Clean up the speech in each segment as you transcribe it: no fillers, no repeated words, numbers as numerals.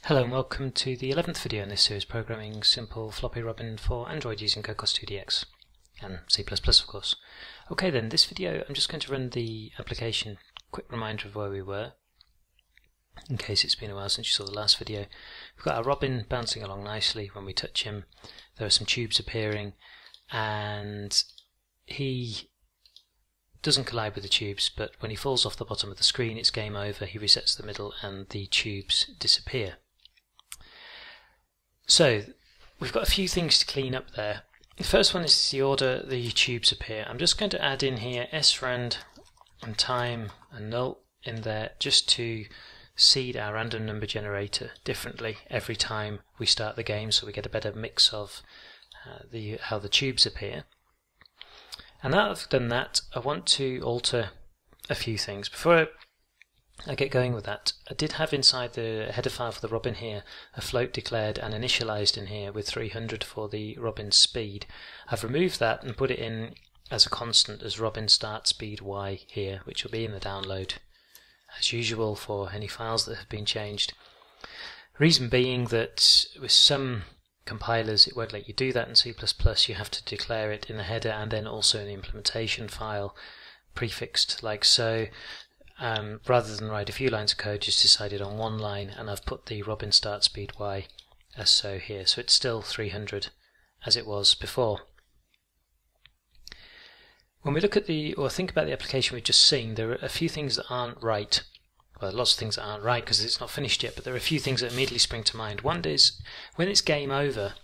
Hello and welcome to the 11th video in this series, programming simple floppy robin for Android using Cocos2dx and C++ of course. Okay then, this video I'm just going to run the application, quick reminder of where we were, in case it's been a while since you saw the last video. We've got our robin bouncing along nicely. When we touch him there are some tubes appearing and he doesn't collide with the tubes, but when he falls off the bottom of the screen it's game over. He resets the middle and the tubes disappear. So we've got a few things to clean up there. The first one is the order the tubes appear. I'm just going to add in here srand and time and null in there just to seed our random number generator differently every time we start the game, so we get a better mix of how the tubes appear. And now I've done that, I want to alter a few things. Before I get going with that, I did have inside the header file for the robin here a float declared and initialized in here with 300 for the robin speed. I've removed that and put it in as a constant as robin start speed y here, which will be in the download as usual for any files that have been changed. Reason being that with some compilers it won't let you do that in C++. You have to declare it in the header and then also in the implementation file prefixed like so. Rather than write a few lines of code, just decided on one line, and I've put the robin start speed y as so here, so it's still 300 as it was before. When we look at or think about the application we've just seen, there are a few things that aren't right. Well, lots of things that aren't right because it's not finished yet, but there are a few things that immediately spring to mind. One is when it's game over,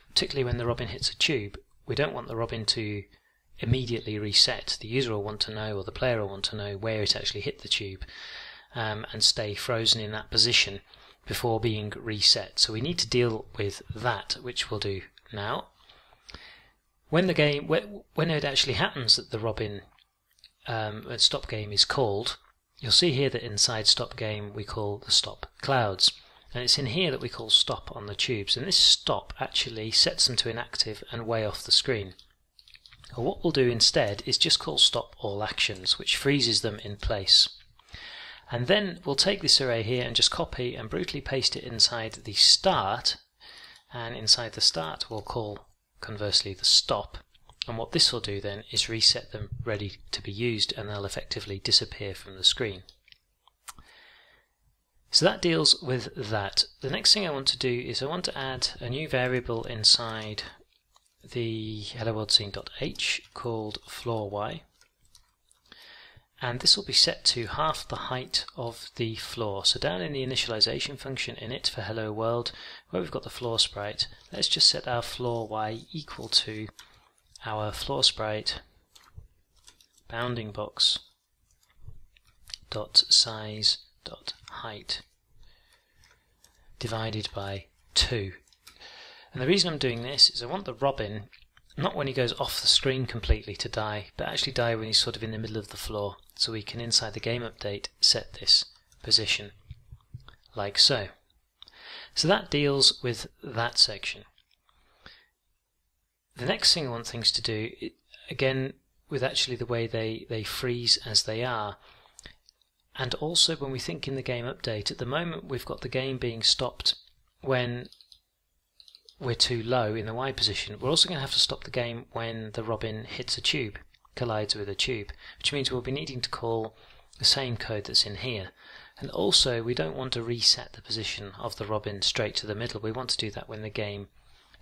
particularly when the robin hits a tube, we don't want the robin to immediately reset. The user will want to know, or the player will want to know, where it actually hit the tube and stay frozen in that position before being reset. So we need to deal with that, which we'll do now. When it actually happens that the robin stop game is called, you'll see here that inside stop game we call the stop clouds, and it's in here that we call stop on the tubes, and this stop actually sets them to inactive and way off the screen. What we'll do instead is just call stop all actions, which freezes them in place. And then we'll take this array here and just copy and brutally paste it inside the start, and inside the start we'll call conversely the stop, and what this will do then is reset them ready to be used, and they'll effectively disappear from the screen. So that deals with that. The next thing I want to do is I want to add a new variable inside the hello world scene.h called floor_y, and this will be set to half the height of the floor. So down in the initialization function init for hello world, where we've got the floor sprite, let's just set our floor_y equal to our floor sprite bounding box dot size dot height divided by 2. And the reason I'm doing this is I want the robin, not when he goes off the screen completely to die, but actually die when he's sort of in the middle of the floor, so we can inside the game update set this position like so. So that deals with that section. The next thing I want things to do, again with actually the way they freeze as they are, and also when we think in the game update, at the moment we've got the game being stopped when we're too low in the Y position. We're also going to have to stop the game when the robin hits a tube, collides with a tube, which means we'll be needing to call the same code that's in here. And also we don't want to reset the position of the robin straight to the middle. We want to do that when the game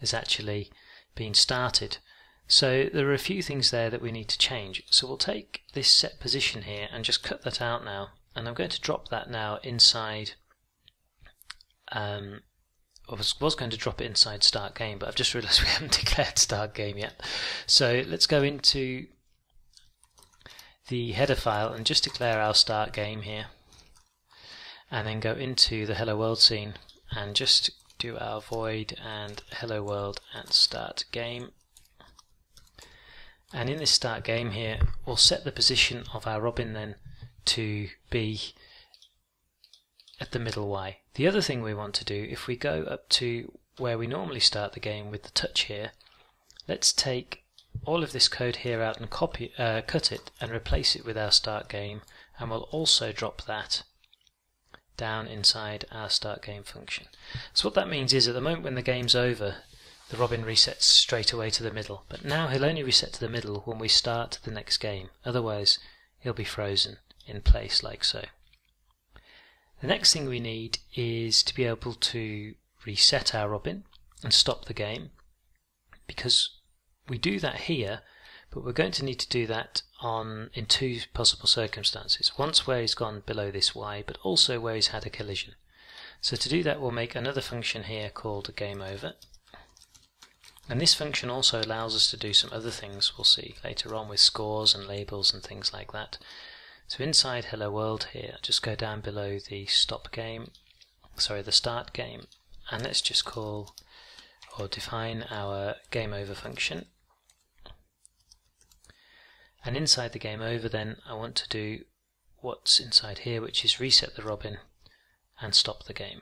is actually being started. So there are a few things there that we need to change. So we'll take this set position here and just cut that out now, and I'm going to drop that now inside I was going to drop it inside start game, but I've just realised we haven't declared start game yet. So let's go into the header file and just declare our start game here, and then go into the hello world scene and just do our void and hello world at start game. And in this start game here we'll set the position of our robin then to be at the middle Y. The other thing we want to do, if we go up to where we normally start the game with the touch here, let's take all of this code here out and cut it and replace it with our start game, and we'll also drop that down inside our start game function. So what that means is at the moment when the game's over, the robin resets straight away to the middle, but now he'll only reset to the middle when we start the next game, otherwise he'll be frozen in place like so. The next thing we need is to be able to reset our robin and stop the game, because we do that here, but we're going to need to do that in two possible circumstances. Once where he's gone below this Y, but also where he's had a collision. So to do that we'll make another function here called game over. And this function also allows us to do some other things we'll see later on with scores and labels and things like that. So inside hello world here, just go down below the start game, and let's just call or define our game over function. And inside the game over then I want to do what's inside here, which is reset the robin and stop the game.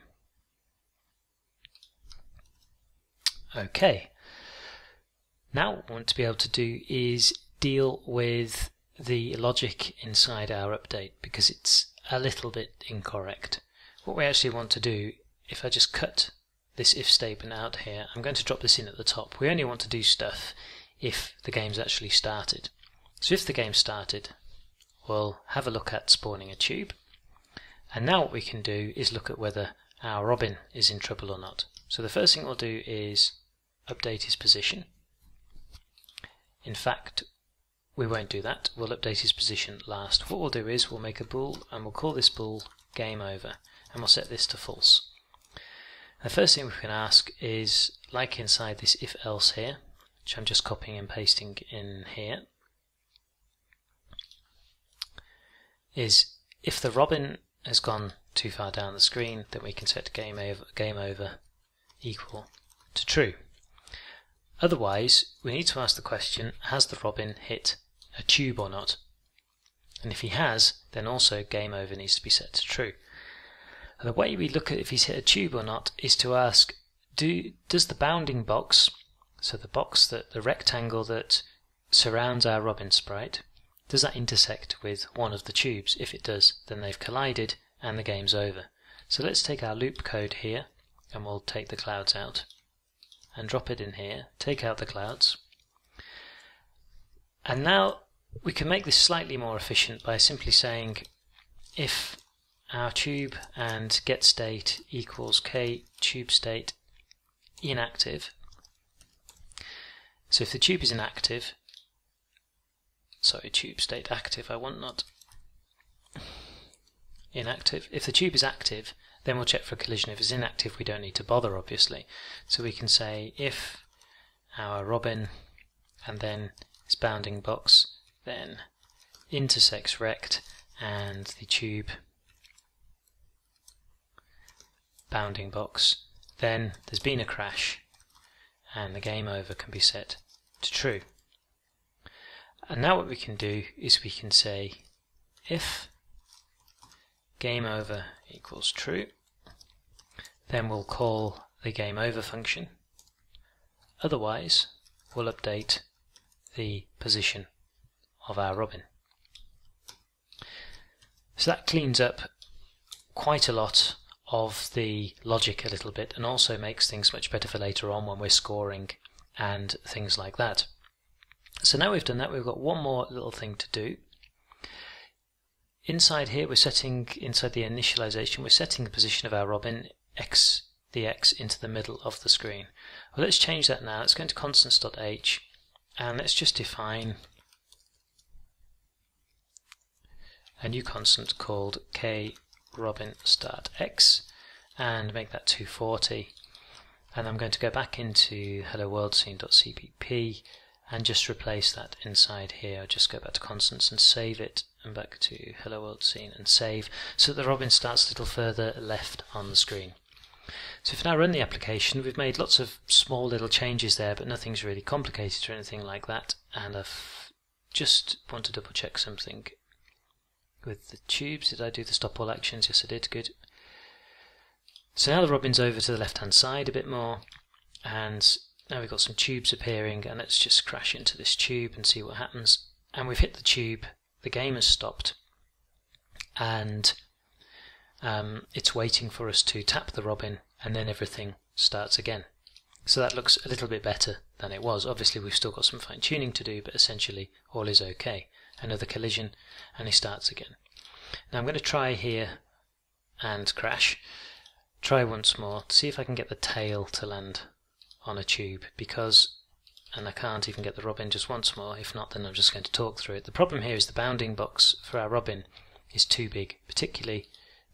Okay, now what I want to be able to do is deal with the logic inside our update, because it's a little bit incorrect. What we actually want to do, if I just cut this if statement out here, I'm going to drop this in at the top. We only want to do stuff if the game's actually started. So if the game started, we'll have a look at spawning a tube, and now what we can do is look at whether our robin is in trouble or not. So the first thing we'll do is update his position. In fact, we won't do that, we'll update his position last. What we'll do is we'll make a bool, and we'll call this bool game over, and we'll set this to false. The first thing we can ask is, like inside this if else here, which I'm just copying and pasting in here, is if the robin has gone too far down the screen, then we can set game over equal to true. Otherwise, we need to ask the question, has the robin hit a tube or not? And if he has, then also game over needs to be set to true. And the way we look at if he's hit a tube or not is to ask, does the bounding box, so the rectangle that surrounds our robin sprite, does that intersect with one of the tubes? If it does, then they've collided and the game's over. So let's take our loop code here, and we'll take the clouds out and drop it in here, take out the clouds. And now we can make this slightly more efficient by simply saying if our tube and get state equals k tube state inactive. So if the tube is inactive, tube state active, I want not inactive. If the tube is active, then we'll check for a collision. If it's inactive, we don't need to bother, obviously. So we can say if our robin and then its bounding box then intersects rect and the tube bounding box, then there's been a crash and the game over can be set to true. And now what we can do is we can say if game over equals true, then we'll call the game over function. Otherwise, we'll update the position of our robin. So that cleans up quite a lot of the logic a little bit, and also makes things much better for later on when we're scoring and things like that. So now we've done that, we've got one more little thing to do. Inside here we're setting, inside the initialization, we're setting the position of our robin, the X into the middle of the screen. Well, let's change that now. Let's go into constants.h and let's just define a new constant called kRobinStartX and make that 240. And I'm going to go back into hello world scene.cpp and just replace that inside here. I'll just go back to constants and save it, and back to hello world scene and save, so that the robin starts a little further left on the screen. So if I now run the application, we've made lots of small little changes there, but nothing's really complicated or anything like that. And I've just want to double check something with the tubes. Did I do the stop all actions? Yes, I did. Good. So now the robin's over to the left hand side a bit more, and now we've got some tubes appearing, and let's just crash into this tube and see what happens. And we've hit the tube, the game has stopped, and it's waiting for us to tap the robin and then everything starts again. So that looks a little bit better than it was. Obviously we've still got some fine tuning to do, but essentially all is okay. Another collision and he starts again. Now I'm going to try here and crash. Try once more to see if I can get the tail to land on a tube, and I can't even get the robin just once more. If not, then I'm just going to talk through it. The problem here is the bounding box for our robin is too big, particularly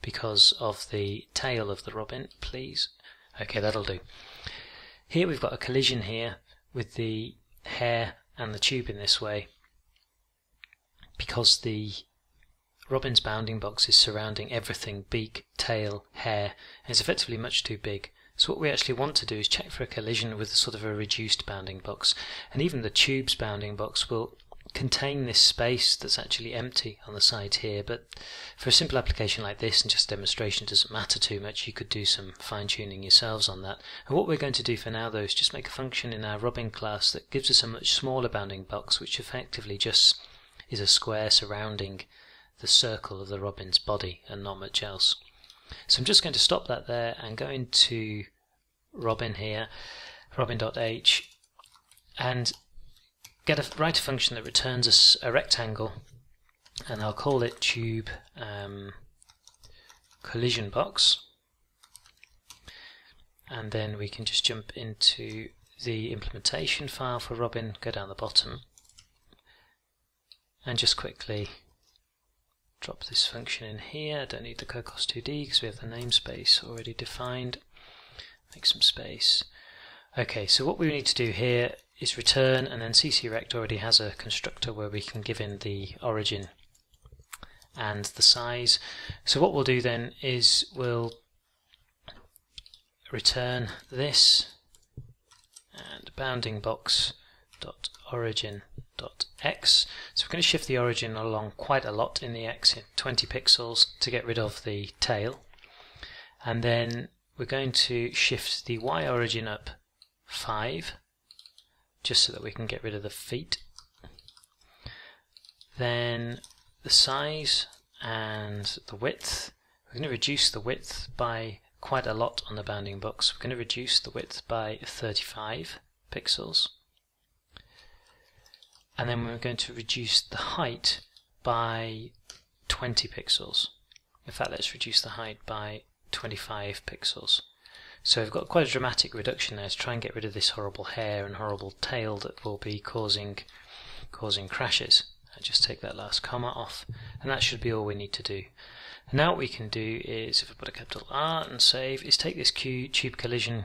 because of the tail of the robin. Please. Okay, that'll do. Here we've got a collision here with the hair and the tube in this way, because the robin's bounding box is surrounding everything, beak, tail, hair, and it's effectively much too big. So what we actually want to do is check for a collision with sort of a reduced bounding box, and even the tube's bounding box will contain this space that's actually empty on the side here, but for a simple application like this and just a demonstration, it doesn't matter too much. You could do some fine-tuning yourselves on that. And what we're going to do for now though is just make a function in our robin class that gives us a much smaller bounding box, which effectively just is a square surrounding the circle of the robin's body and not much else. So I'm just going to stop that there and go into robin here, robin.h, and write a function that returns us a rectangle, and I'll call it tube collision box, and then we can just jump into the implementation file for robin, go down the bottom, and just quickly drop this function in here. I don't need the Cocos2d because we have the namespace already defined. Make some space. Okay, so what we need to do here is return, and then CCRect already has a constructor where we can give in the origin and the size. So what we'll do then is we'll return this and bounding box dot origin dot x. So we're going to shift the origin along quite a lot in the x, 20 pixels, to get rid of the tail, and then we're going to shift the y origin up 5 just so that we can get rid of the feet. Then the size and the width, we're going to reduce the width by quite a lot on the bounding box. We're going to reduce the width by 35 pixels, and then we're going to reduce the height by 20 pixels. In fact, let's reduce the height by 25 pixels. So we've got quite a dramatic reduction there to try and get rid of this horrible hair and horrible tail that will be causing crashes. And just take that last comma off, and that should be all we need to do. And now what we can do is, if I put a capital R and save, is take this tube collision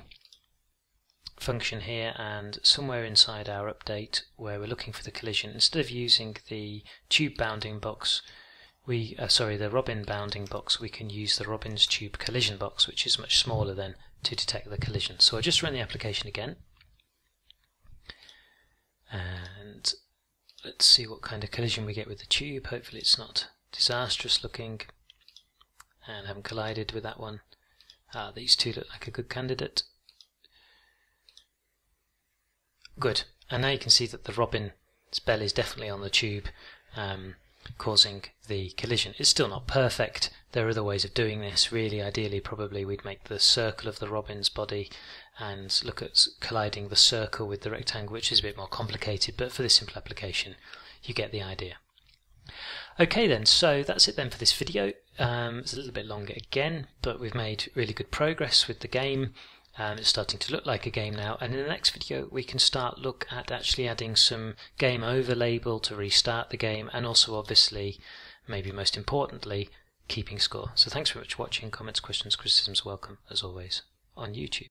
function here, and somewhere inside our update where we're looking for the collision, instead of using the tube bounding box, the robin bounding box, we can use the robin's tube collision box, which is much smaller then, to detect the collision. So I'll just run the application again, and let's see what kind of collision we get with the tube. Hopefully it's not disastrous looking and haven't collided with that one. These two look like a good candidate. Good. And now you can see that the robin's belly is definitely on the tube, causing the collision. It's still not perfect. There are other ways of doing this. Really, ideally, probably we'd make the circle of the robin's body and look at colliding the circle with the rectangle, which is a bit more complicated, but for this simple application, you get the idea. Okay then, so that's it then for this video. It's a little bit longer again, but we've made really good progress with the game. It's starting to look like a game now, and in the next video we can look at actually adding some game over label to restart the game, and also obviously, maybe most importantly, keeping score. So thanks very much for watching. Comments, questions, criticisms welcome as always on YouTube.